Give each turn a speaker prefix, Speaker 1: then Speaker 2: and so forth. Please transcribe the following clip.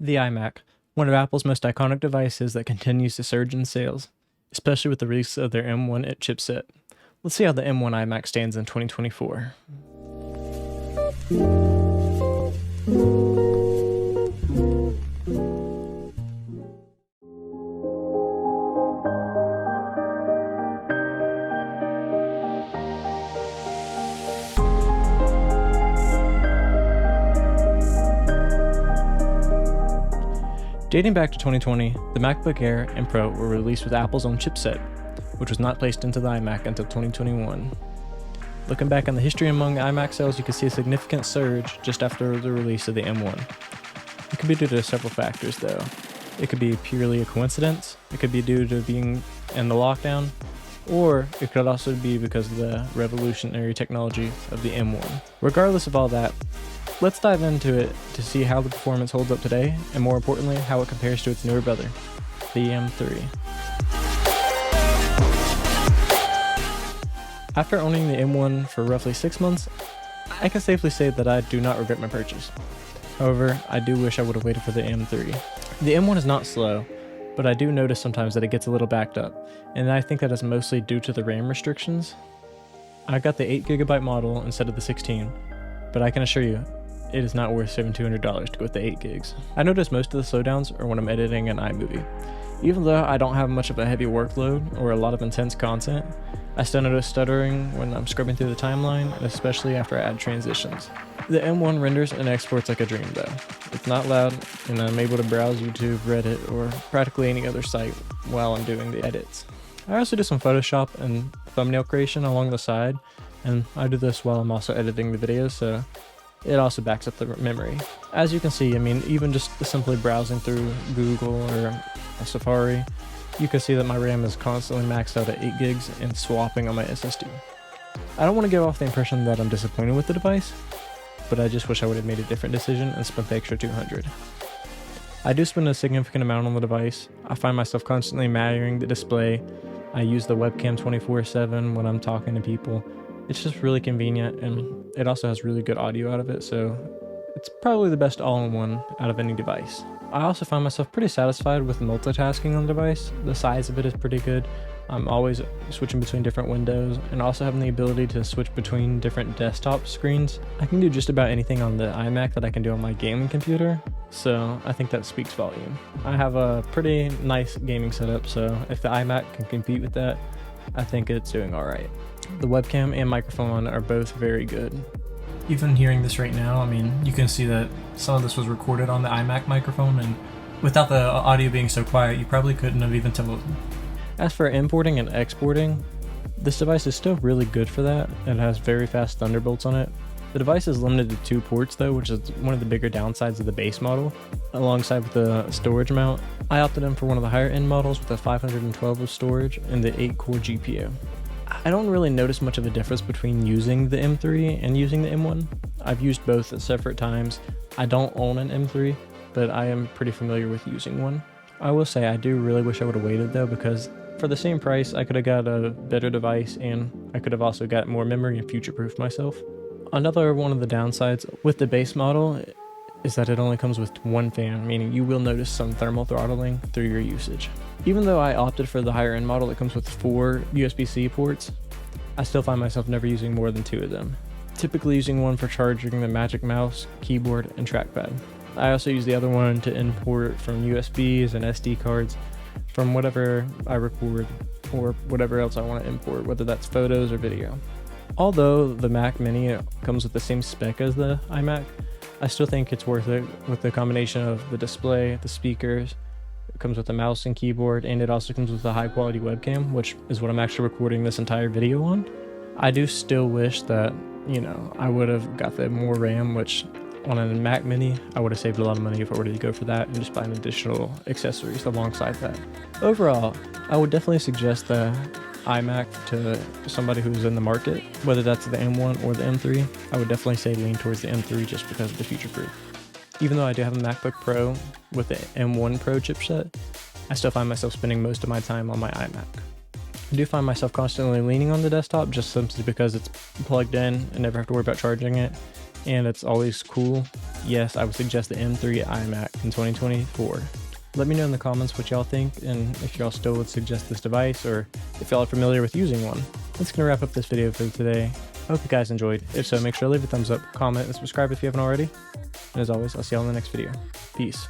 Speaker 1: The iMac, one of Apple's most iconic devices that continues to surge in sales, especially with the release of their M1 chipset. Let's see how the M1 iMac stands in 2024. Dating back to 2020, the MacBook Air and Pro were released with Apple's own chipset, which was not placed into the iMac until 2021. Looking back on the history among iMac sales, you can see a significant surge just after the release of the M1. It could be due to several factors though. It could be purely a coincidence, it could be due to being in the lockdown, or it could also be because of the revolutionary technology of the M1. Regardless of all that, let's dive into it to see how the performance holds up today, and more importantly, how it compares to its newer brother, the M3. After owning the M1 for roughly 6 months, I can safely say that I do not regret my purchase. However, I do wish I would have waited for the M3. The M1 is not slow, but I do notice sometimes that it gets a little backed up, and I think that is mostly due to the RAM restrictions. I got the 8GB model instead of the 16, but I can assure you, it is not worth $7,200 to go with the 8 gigs. I notice most of the slowdowns are when I'm editing an iMovie. Even though I don't have much of a heavy workload or a lot of intense content, I still notice stuttering when I'm scrubbing through the timeline, and especially after I add transitions. The M1 renders and exports like a dream though. It's not loud, and I'm able to browse YouTube, Reddit, or practically any other site while I'm doing the edits. I also do some Photoshop and thumbnail creation along the side, and I do this while I'm also editing the videos, so it also backs up the memory. As you can see, even just simply browsing through Google or Safari, you can see that my RAM is constantly maxed out at 8 gigs and swapping on my SSD. I don't want to give off the impression that I'm disappointed with the device, but I just wish I would have made a different decision and spent the extra $200. I do spend a significant amount on the device. I find myself constantly mirroring the display. I use the webcam 24/7 when I'm talking to people. It's just really convenient, and it also has really good audio out of it, so it's probably the best all-in-one out of any device. I also find myself pretty satisfied with multitasking on the device. The size of it is pretty good. I'm always switching between different windows, and also having the ability to switch between different desktop screens. I can do just about anything on the iMac that I can do on my gaming computer, so I think that speaks volume. I have a pretty nice gaming setup, so if the iMac can compete with that, I think it's doing alright. The webcam and microphone are both very good. Even hearing this right now, you can see that some of this was recorded on the iMac microphone, and without the audio being so quiet, you probably couldn't have even told. As for importing and exporting, this device is still really good for that. It has very fast Thunderbolts on it. The device is limited to 2 ports though, which is one of the bigger downsides of the base model. Alongside with the storage mount, I opted in for one of the higher end models with a 512 of storage and the 8-core GPU. I don't really notice much of a difference between using the M3 and using the M1. I've used both at separate times. I don't own an M3, but I am pretty familiar with using one. I will say I do really wish I would have waited though, because for the same price I could have got a better device, and I could have also got more memory and future-proofed myself. Another one of the downsides with the base model is that it only comes with 1 fan, meaning you will notice some thermal throttling through your usage. Even though I opted for the higher end model that comes with 4 USB-C ports, I still find myself never using more than 2 of them. Typically using one for charging the Magic Mouse, keyboard, and trackpad. I also use the other one to import from USBs and SD cards from whatever I record or whatever else I want to import, whether that's photos or video. Although the Mac Mini comes with the same spec as the iMac, I still think it's worth it with the combination of the display, the speakers. It comes with a mouse and keyboard, and it also comes with a high quality webcam, which is what I'm actually recording this entire video on. I do still wish that, I would have got the more RAM, which on a Mac Mini, I would have saved a lot of money if I were to go for that and just buy an additional accessories alongside that. Overall, I would definitely suggest the iMac to somebody who's in the market, whether that's the M1 or the M3. I would definitely say lean towards the M3 just because of the future proof. Even though I do have a MacBook Pro with the M1 Pro chipset, I still find myself spending most of my time on my iMac. I do find myself constantly leaning on the desktop just simply because it's plugged in and never have to worry about charging it, and it's always cool. Yes, I would suggest the M3 iMac in 2024. Let me know in the comments what y'all think, and if y'all still would suggest this device, or if y'all are familiar with using one. That's going to wrap up this video for today. I hope you guys enjoyed. If so, make sure to leave a thumbs up, comment, and subscribe if you haven't already. And as always, I'll see y'all in the next video. Peace.